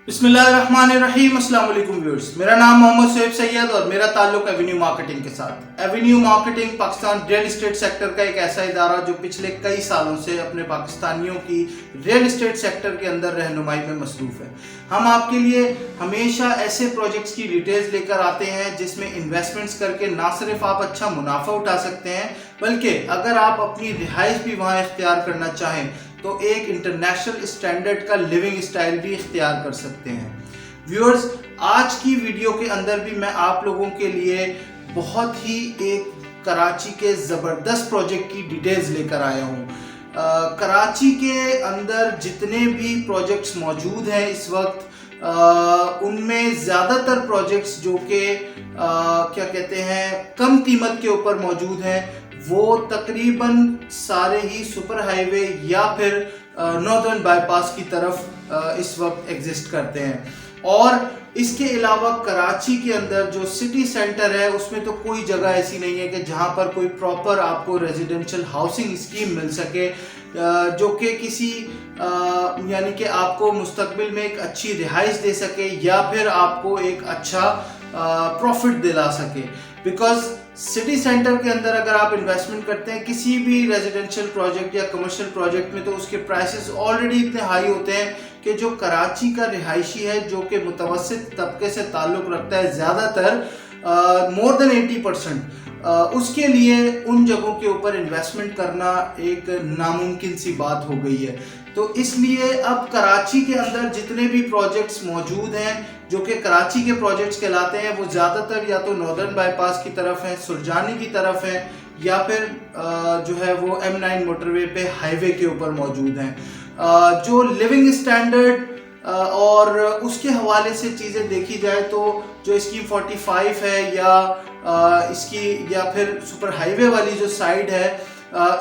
बिस्मिल्लाहिर्रहमानिर्रहीम। अस्सलाम वालेकुम व्यूअर्स, मेरा नाम मोहम्मद सोएब सैयद और मेरा ताल्लुक एवेन्यू मार्केटिंग के साथ। Avenue marketing Pakistan real estate sector का एक ऐसा इदारा जो पिछले कई सालों से अपने पाकिस्तानियों की रियल इस्टेट सेक्टर के अंदर रहनुमाई में मसरूफ़ है। हम आपके लिए हमेशा ऐसे प्रोजेक्ट्स की डिटेल्स लेकर आते हैं जिसमें इन्वेस्टमेंट्स करके ना सिर्फ आप अच्छा मुनाफा उठा सकते हैं, बल्कि अगर आप अपनी रिहाइश भी वहाँ इख्तियार करना चाहें तो एक इंटरनेशनल स्टैंडर्ड का लिविंग स्टाइल भी इख्तियार कर सकते हैं। व्यूअर्स, आज की वीडियो के अंदर भी मैं आप लोगों के लिए बहुत ही एक कराची के ज़बरदस्त प्रोजेक्ट की डिटेल्स लेकर आया हूँ। कराची के अंदर जितने भी प्रोजेक्ट्स मौजूद हैं इस वक्त, उनमें ज़्यादातर प्रोजेक्ट्स जो कि क्या कहते हैं कम कीमत के ऊपर मौजूद हैं, वो तकरीबन सारे ही सुपर हाईवे या फिर नॉर्दर्न बाईपास की तरफ इस वक्त एग्जिस्ट करते हैं। और इसके अलावा कराची के अंदर जो सिटी सेंटर है उसमें तो कोई जगह ऐसी नहीं है कि जहां पर कोई प्रॉपर आपको रेजिडेंशियल हाउसिंग स्कीम मिल सके जो कि किसी यानी कि आपको मुस्तकबिल में एक अच्छी रिहाइश दे सके या फिर आपको एक अच्छा प्रॉफिट दिला सके। बिकॉज सिटी सेंटर के अंदर अगर आप इन्वेस्टमेंट करते हैं किसी भी रेजिडेंशियल प्रोजेक्ट या कमर्शियल प्रोजेक्ट में, तो उसके प्राइसेस ऑलरेडी इतने हाई होते हैं कि जो कराची का रिहायशी है जो कि मुतवस्सित तबके से ताल्लुक़ रखता है ज़्यादातर मोर देन 80%, उसके लिए उन जगहों के ऊपर इन्वेस्टमेंट करना एक नामुमकिन सी बात हो गई है। तो इसलिए अब कराची के अंदर जितने भी प्रोजेक्ट्स मौजूद हैं जो कि कराची के प्रोजेक्ट्स कहलाते हैं, वो ज़्यादातर या तो नॉर्दर्न बाईपास की तरफ हैं, सुरजानी की तरफ हैं, या फिर जो है वो M9 मोटरवे पे हाईवे के ऊपर मौजूद हैं। जो लिविंग स्टैंडर्ड और उसके हवाले से चीज़ें देखी जाए तो जो स्कीम 45 है या इसकी या फिर सुपर हाईवे वाली जो साइड है,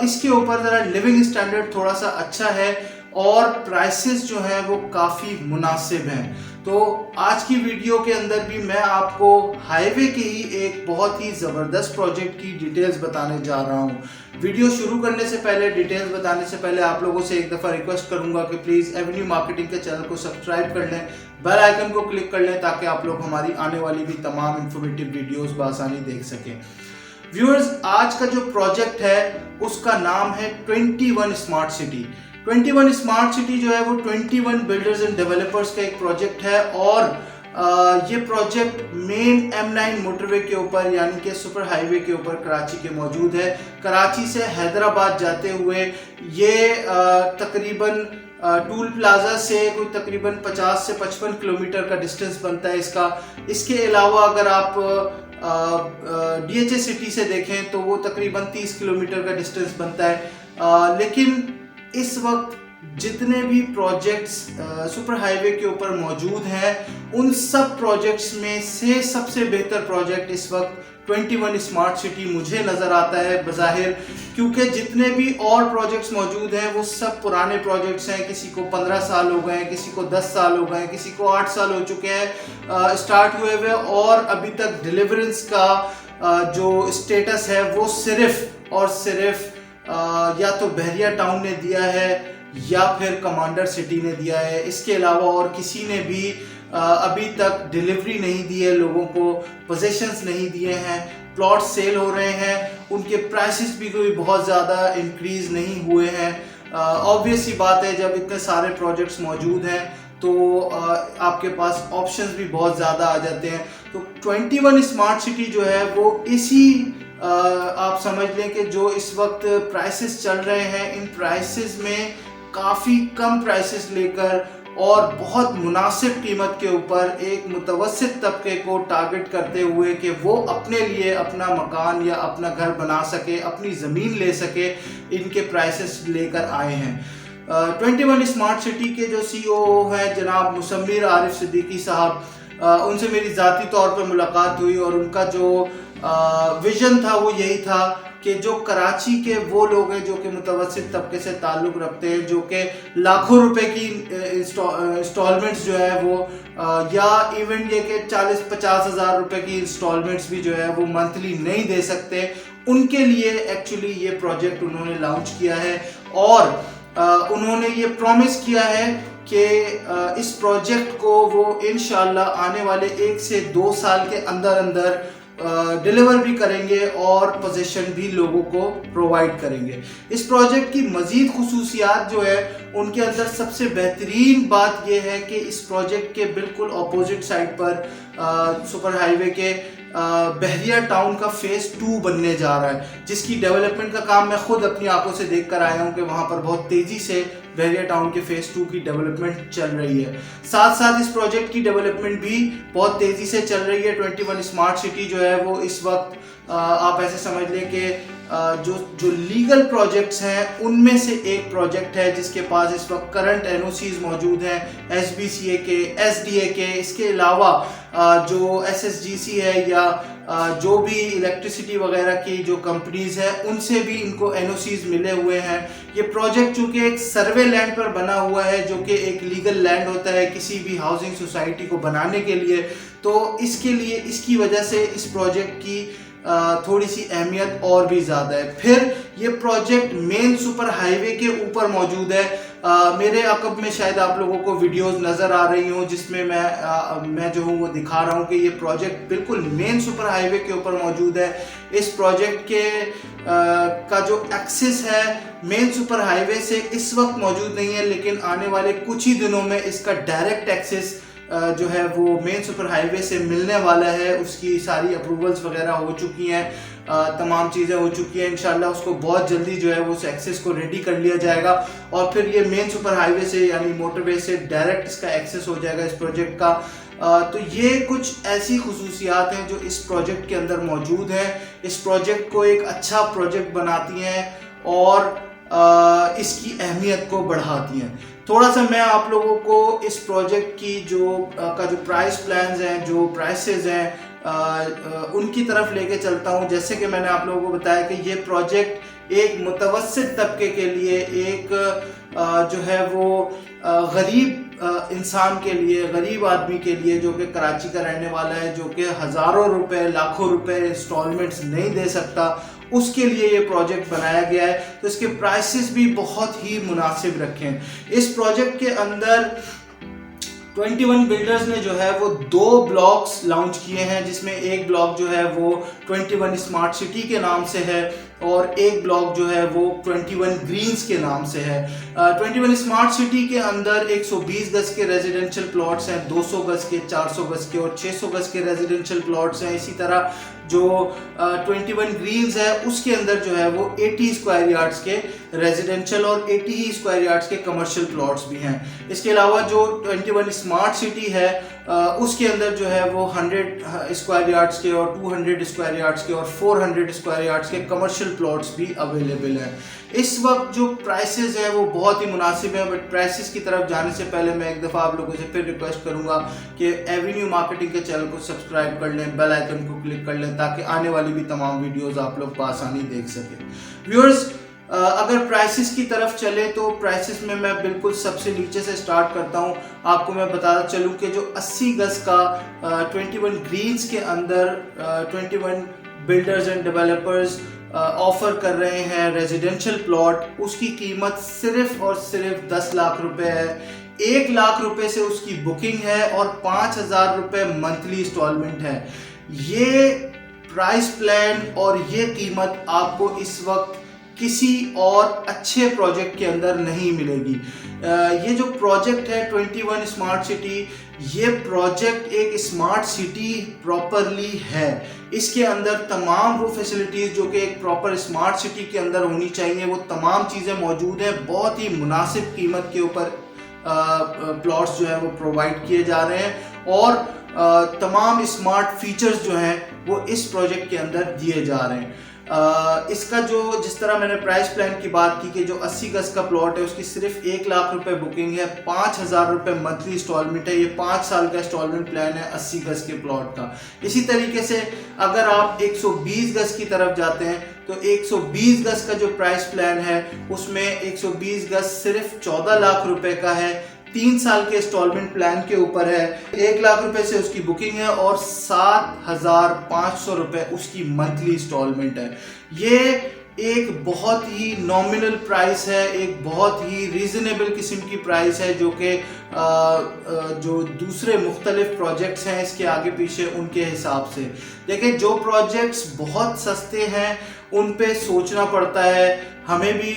इसके ऊपर ज़रा लिविंग स्टैंडर्ड थोड़ा सा अच्छा है और प्राइसेस जो हैं वो काफ़ी मुनासिब हैं। तो आज की वीडियो के अंदर भी मैं आपको हाईवे के ही एक बहुत ही ज़बरदस्त प्रोजेक्ट की डिटेल्स बताने जा रहा हूँ। वीडियो शुरू करने से पहले, डिटेल्स बताने से पहले आप लोगों से एक दफ़ा रिक्वेस्ट करूँगा कि प्लीज़ एवेन्यू मार्केटिंग के चैनल को सब्सक्राइब कर लें, बेल आइकन को क्लिक कर लें ताकि आप लोग हमारी आने वाली भी तमाम इंफॉर्मेटिव वीडियोज़ बआसानी देख सकें। व्यूअर्स, आज का जो प्रोजेक्ट है उसका नाम है 21 स्मार्ट सिटी। 21 स्मार्ट सिटी जो है वो 21 बिल्डर्स एंड डेवलपर्स का एक प्रोजेक्ट है और ये प्रोजेक्ट मेन M9 मोटरवे के ऊपर यानी कि सुपर हाईवे के ऊपर कराची के मौजूद है। कराची से हैदराबाद जाते हुए ये तकरीबन टूल प्लाजा से कोई तकरीबन 50 से 55 किलोमीटर का डिस्टेंस बनता है इसका। इसके अलावा अगर आप DHA सिटी से देखें तो वो तकरीबन 30 किलोमीटर का डिस्टेंस बनता है। लेकिन इस वक्त जितने भी प्रोजेक्ट्स सुपर हाईवे के ऊपर मौजूद हैं उन सब प्रोजेक्ट्स में से सबसे बेहतर प्रोजेक्ट इस वक्त 21 स्मार्ट सिटी मुझे नज़र आता है बज़ाहिर, क्योंकि जितने भी और प्रोजेक्ट्स मौजूद हैं वो सब पुराने प्रोजेक्ट्स हैं। किसी को 15 साल हो गए हैं, किसी को 10 साल हो गए हैं, किसी को 8 साल हो चुके हैं स्टार्ट हुए हुए, और अभी तक डिलीवरेंस का जो स्टेटस है वो सिर्फ और सिर्फ या तो बहरिया टाउन ने दिया है या फिर कमांडर सिटी ने दिया है। इसके अलावा और किसी ने भी अभी तक डिलीवरी नहीं दी है, लोगों को पोजीशंस नहीं दिए हैं। प्लॉट सेल हो रहे हैं, उनके प्राइसेस भी कोई बहुत ज़्यादा इंक्रीज नहीं हुए हैं। ऑब्वियस सी बात है, जब इतने सारे प्रोजेक्ट्स मौजूद हैं तो आपके पास ऑप्शंस भी बहुत ज़्यादा आ जाते हैं। तो 21 स्मार्ट सिटी जो है वो इसी आप समझ लें कि जो इस वक्त प्राइसेस चल रहे हैं इन प्राइसेस में काफ़ी कम प्राइसेस लेकर और बहुत मुनासिब कीमत के ऊपर एक मुतवस्सित तबके को टारगेट करते हुए कि वो अपने लिए अपना मकान या अपना घर बना सके, अपनी ज़मीन ले सके, इनके प्राइसेस लेकर आए हैं। 21 स्मार्ट सिटी के जो CEO हैं जनाब मुसम्मिर आरिफ सिद्दीकी साहब, उनसे मेरी ज़ाती तौर पर मुलाकात हुई और उनका जो विज़न था वो यही था कि जो कराची के वो लोग हैं जो कि मुतवस्सित तबके से ताल्लुक़ रखते हैं, जो कि लाखों रुपए की इंस्टॉलमेंट्स जो है वो या इवन ये कि 40-50 हज़ार रुपए की इंस्टॉलमेंट्स भी जो है वो मंथली नहीं दे सकते, उनके लिए एक्चुअली ये प्रोजेक्ट उन्होंने लॉन्च किया है। और उन्होंने ये प्रॉमिस किया है कि इस प्रोजेक्ट को वो इंशाल्लाह आने वाले 1 से 2 साल के अंदर अंदर डिलीवर भी करेंगे और पोजीशन भी लोगों को प्रोवाइड करेंगे। इस प्रोजेक्ट की मज़ीद खुसूसियात जो है उनके अंदर सबसे बेहतरीन बात यह है कि इस प्रोजेक्ट के बिल्कुल अपोजिट साइड पर सुपर हाईवे के बहरिया टाउन का फेज़ 2 बनने जा रहा है, जिसकी डेवलपमेंट का काम मैं खुद अपनी आंखों से देख कर आया हूँ कि वहाँ पर बहुत तेज़ी से बहरिया टाउन के फेज़ 2 की डेवलपमेंट चल रही है। साथ साथ इस प्रोजेक्ट की डेवलपमेंट भी बहुत तेज़ी से चल रही है। 21 स्मार्ट सिटी जो है वो इस वक्त आप ऐसे समझ लें कि जो लीगल प्रोजेक्ट्स हैं उनमें से एक प्रोजेक्ट है जिसके पास इस वक्त करंट एनओसीज मौजूद हैं, SBCA के, SDA के। इसके अलावा जो SSGC है या जो भी इलेक्ट्रिसिटी वगैरह की जो कंपनीज हैं उनसे भी इनको एनओसीज मिले हुए हैं। ये प्रोजेक्ट चूँकि एक सर्वे लैंड पर बना हुआ है जो कि एक लीगल लैंड होता है किसी भी हाउसिंग सोसाइटी को बनाने के लिए, तो इसके लिए इसकी वजह से इस प्रोजेक्ट की थोड़ी सी अहमियत और भी ज़्यादा है। फिर ये प्रोजेक्ट मेन सुपर हाईवे के ऊपर मौजूद है। मेरे अकब में शायद आप लोगों को वीडियोस नज़र आ रही हूँ जिसमें मैं जो हूँ वो दिखा रहा हूँ कि ये प्रोजेक्ट बिल्कुल मेन सुपर हाईवे के ऊपर मौजूद है। इस प्रोजेक्ट के का जो एक्सेस है मेन सुपर हाईवे से इस वक्त मौजूद नहीं है, लेकिन आने वाले कुछ ही दिनों में इसका डायरेक्ट एक्सेस जो है वो मेन सुपर हाईवे से मिलने वाला है। उसकी सारी अप्रूवल्स वगैरह हो चुकी हैं, तमाम चीज़ें हो चुकी हैं। इंशाल्लाह उसको बहुत जल्दी जो है वो उस एक्सेस को रेडी कर लिया जाएगा और फिर ये मेन सुपर हाईवे से यानी मोटरवे से डायरेक्ट इसका एक्सेस हो जाएगा इस प्रोजेक्ट का। तो ये कुछ ऐसी खुसूसियात हैं जो इस प्रोजेक्ट के अंदर मौजूद हैं, इस प्रोजेक्ट को एक अच्छा प्रोजेक्ट बनाती हैं और इसकी अहमियत को बढ़ाती हैं। थोड़ा सा मैं आप लोगों को इस प्रोजेक्ट की जो प्राइस प्लान्स हैं, जो प्राइसेस हैं उनकी तरफ लेके चलता हूं। जैसे कि मैंने आप लोगों को बताया कि ये प्रोजेक्ट एक मुतवस्सित तबके के लिए, एक जो है वो गरीब इंसान के लिए, गरीब आदमी के लिए जो कि कराची का रहने वाला है, जो कि हज़ारों रुपए, लाखों रुपए इंस्टॉलमेंट्स नहीं दे सकता, उसके लिए ये प्रोजेक्ट बनाया गया है। तो इसके प्राइसेस भी बहुत ही मुनासिब रखे हैं। इस प्रोजेक्ट के अंदर 21 बिल्डर्स ने जो है वो 2 ब्लॉक्स लॉन्च किए हैं, जिसमें एक ब्लॉक जो है वो 21 स्मार्ट सिटी के नाम से है और एक ब्लॉक जो है वो 21 ग्रीन्स के नाम से है। 21 स्मार्ट सिटी के अंदर 120 गज के रेजिडेंशियल प्लॉट्स हैं, 200 गज के, 400 गज के और 600 गज के रेजिडेंशियल प्लॉट्स हैं। इसी तरह जो 21 ग्रीन्स है उसके अंदर जो है वो 80 स्क्वायर यार्ड्स के रेजिडेंशियल और 80 स्क्वायर यार्ड्स के कमर्शियल प्लॉट्स भी हैं। इसके अलावा जो 21 स्मार्ट सिटी है उसके अंदर जो है वो 100 स्क्वायर यार्ड्स के और 200 स्क्वायर यार्ड्स के और 400 स्क्वायर यार्ड्स के कमर्शियल प्लॉट्स भी अवेलेबल हैं। इस वक्त जो प्राइसेस हैं वो बहुत ही मुनासिब हैं, बट प्राइसेस की तरफ जाने से पहले मैं एक दफ़ा आप लोगों से फिर रिक्वेस्ट करूंगा कि एवेन्यू मार्केटिंग के चैनल को सब्सक्राइब कर लें, बेल आइकन को क्लिक कर लें ताकि आने वाली भी तमाम वीडियोज़ आप लोग आसानी देख सकें। व्यूअर्स, अगर प्राइसेस की तरफ चले तो प्राइसेस में मैं बिल्कुल सबसे नीचे से स्टार्ट करता हूं। आपको मैं बताता चलूं कि जो 80 गज का 21 ग्रीन्स के अंदर 21 बिल्डर्स एंड डेवलपर्स ऑफर कर रहे हैं रेजिडेंशियल प्लॉट, उसकी कीमत सिर्फ और सिर्फ 10 लाख रुपए है। 1 लाख रुपए से उसकी बुकिंग है और 5,000 रुपए मंथली इंस्टॉलमेंट है। ये प्राइस प्लान और ये कीमत आपको इस वक्त किसी और अच्छे प्रोजेक्ट के अंदर नहीं मिलेगी। ये जो प्रोजेक्ट है 21 स्मार्ट सिटी, ये प्रोजेक्ट एक स्मार्ट सिटी प्रॉपरली है। इसके अंदर तमाम वो फैसिलिटीज़ जो कि एक प्रॉपर स्मार्ट सिटी के अंदर होनी चाहिए वो तमाम चीज़ें मौजूद हैं। बहुत ही मुनासिब कीमत के ऊपर प्लॉट्स जो है वो प्रोवाइड किए जा रहे हैं और तमाम स्मार्ट फीचर्स जो हैं वो इस प्रोजेक्ट के अंदर दिए जा रहे हैं। इसका जो जिस तरह मैंने प्राइस प्लान की बात की कि जो 80 गज का प्लॉट है उसकी सिर्फ 1 लाख रुपए बुकिंग है, 5,000 रुपए मंथली इंस्टॉलमेंट है। ये 5 साल का इंस्टॉलमेंट प्लान है 80 गज के प्लॉट का। इसी तरीके से अगर आप 120 गज की तरफ जाते हैं तो 120 गज का जो प्राइस प्लान है उसमें 120 गज सिर्फ 14 लाख रुपए का है, 3 साल के इंस्टॉलमेंट प्लान के ऊपर है। 1 लाख रुपए से उसकी बुकिंग है और 7,500 रुपए उसकी मंथली इंस्टॉलमेंट है। ये एक बहुत ही नॉमिनल प्राइस है, एक बहुत ही रीजनेबल किस्म की प्राइस है जो कि जो दूसरे मुख्तलिफ प्रोजेक्ट्स हैं इसके आगे पीछे उनके हिसाब से। देखिए, जो प्रोजेक्ट्स बहुत सस्ते हैं उन पे सोचना पड़ता है, हमें भी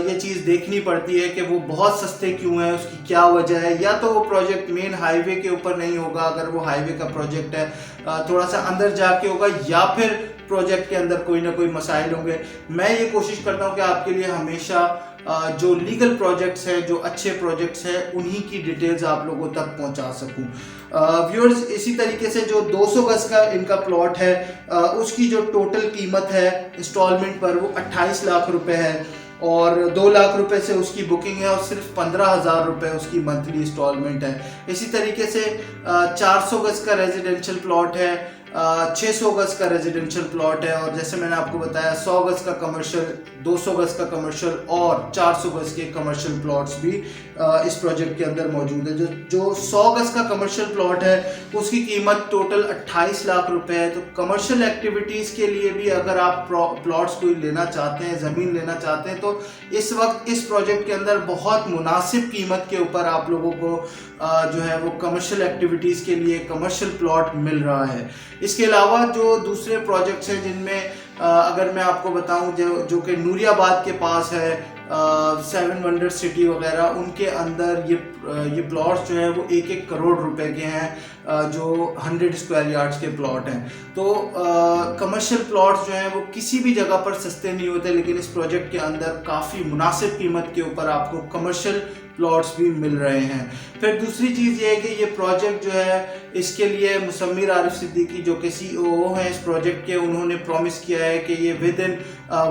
ये चीज़ देखनी पड़ती है कि वो बहुत सस्ते क्यों हैं, उसकी क्या वजह है। या तो वो प्रोजेक्ट मेन हाईवे के ऊपर नहीं होगा, अगर वो हाईवे का प्रोजेक्ट है थोड़ा सा अंदर जाके होगा, या फिर प्रोजेक्ट के अंदर कोई ना कोई मसाइल होंगे। मैं ये कोशिश करता हूँ कि आपके लिए हमेशा जो लीगल प्रोजेक्ट्स हैं, जो अच्छे प्रोजेक्ट्स हैं, उन्हीं की डिटेल्स आप लोगों तक पहुंचा सकूं। व्यूअर्स, इसी तरीके से जो 200 गज का इनका प्लॉट है उसकी जो टोटल कीमत है इंस्टॉलमेंट पर वो 28 लाख रुपए है, और 2 लाख रुपए से उसकी बुकिंग है और सिर्फ 15,000 रुपये उसकी मंथली इंस्टॉलमेंट है। इसी तरीके से 400 गज का रेजिडेंशियल प्लॉट है, 600 गज का रेजिडेंशियल प्लॉट है, और जैसे मैंने आपको बताया 100 गज का कमर्शियल, 200 गज का कमर्शियल और 400 गज के कमर्शियल प्लॉट्स भी इस प्रोजेक्ट के अंदर मौजूद है। जो 100 गज का कमर्शियल प्लॉट है उसकी कीमत टोटल 28 लाख रुपए है। तो कमर्शियल एक्टिविटीज़ के लिए भी अगर आप प्लॉट्स कोई लेना चाहते हैं, ज़मीन लेना चाहते हैं, तो इस वक्त इस प्रोजेक्ट के अंदर बहुत मुनासिब कीमत के ऊपर आप लोगों को जो है वो कमर्शियल एक्टिविटीज़ के लिए कमर्शियल प्लॉट मिल रहा है। इसके अलावा जो दूसरे प्रोजेक्ट्स हैं जिनमें अगर मैं आपको बताऊं जो कि नूरियाबाद के पास है, 7 वंडर सिटी वगैरह, उनके अंदर ये प्लॉट्स जो है वो 1-1 करोड़ रुपए के हैं, जो 100 स्क्वायर यार्ड्स के प्लॉट हैं। तो कमर्शियल प्लॉट्स जो हैं वो किसी भी जगह पर सस्ते नहीं होते, लेकिन इस प्रोजेक्ट के अंदर काफ़ी मुनासिब कीमत के ऊपर आपको कमर्शियल प्लॉट्स भी मिल रहे हैं। फिर दूसरी चीज़ ये है कि ये प्रोजेक्ट जो है इसके लिए मुसम्मिर आरिफ सिद्दीकी जो कि CEO हैं इस प्रोजेक्ट के, उन्होंने प्रॉमिस किया है कि ये with in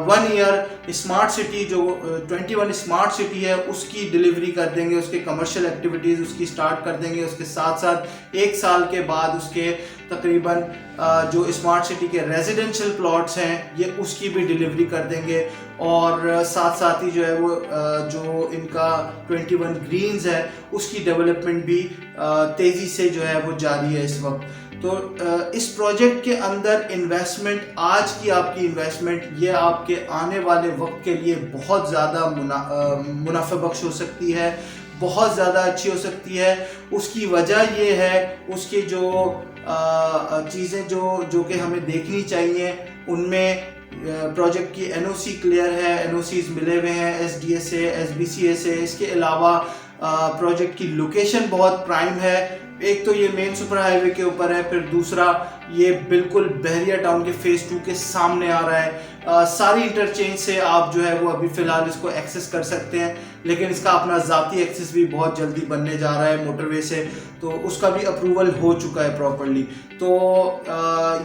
1 year smart city जो 21 स्मार्ट सिटी है उसकी डिलीवरी कर देंगे, उसके कमर्शियल एक्टिविटीज़ उसकी स्टार्ट कर देंगे। उसके साथ साथ 1 साल के बाद उसके तकरीबन जो स्मार्ट सिटी के रेजिडेंशियल प्लॉट्स हैं ये उसकी भी डिलीवरी कर देंगे, और साथ साथ ही जो है वो जो इनका 21 ग्रीन्स है उसकी डेवलपमेंट भी तेज़ी से जो है वो जारी है इस वक्त। तो इस प्रोजेक्ट के अंदर इन्वेस्टमेंट, आज की आपकी इन्वेस्टमेंट, ये आपके आने वाले वक्त के लिए बहुत ज़्यादा मुनाफा बख्श हो सकती है, बहुत ज़्यादा अच्छी हो सकती है। उसकी वजह ये है, उसकी जो चीज़ें जो कि हमें देखनी चाहिए, उनमें प्रोजेक्ट की NOC क्लियर है, NOCs मिले हुए हैं SDA से, SBCA से। इसके अलावा प्रोजेक्ट की लोकेशन बहुत प्राइम है, एक तो ये मेन सुपर हाईवे के ऊपर है, फिर दूसरा ये बिल्कुल बहरिया टाउन के फेज़ 2 के सामने आ रहा है। सारी इंटरचेंज से आप जो है वो अभी फ़िलहाल इसको एक्सेस कर सकते हैं, लेकिन इसका अपना ज़ाती एक्सेस भी बहुत जल्दी बनने जा रहा है मोटरवे से, तो उसका भी अप्रूवल हो चुका है प्रॉपर्ली। तो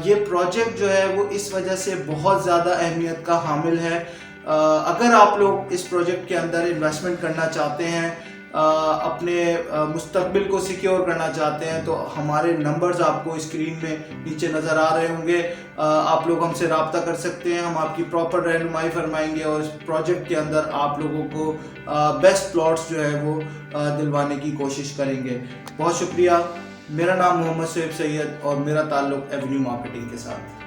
ये प्रोजेक्ट जो है वो इस वजह से बहुत ज़्यादा अहमियत का हामिल है। अगर आप लोग इस प्रोजेक्ट के अंदर इन्वेस्टमेंट करना चाहते हैं, अपने मुस्तकबिल को सिक्योर करना चाहते हैं, तो हमारे नंबर्स आपको स्क्रीन में नीचे नज़र आ रहे होंगे। आप लोग हमसे रब्ता कर सकते हैं, हम आपकी प्रॉपर रहनुमाई फरमाएंगे और इस प्रोजेक्ट के अंदर आप लोगों को बेस्ट प्लॉट्स जो है वो दिलवाने की कोशिश करेंगे। बहुत शुक्रिया। मेरा नाम मोहम्मद शोएब सैयद और मेरा ताल्लुक़ एवेन्यू मार्केटिंग के साथ।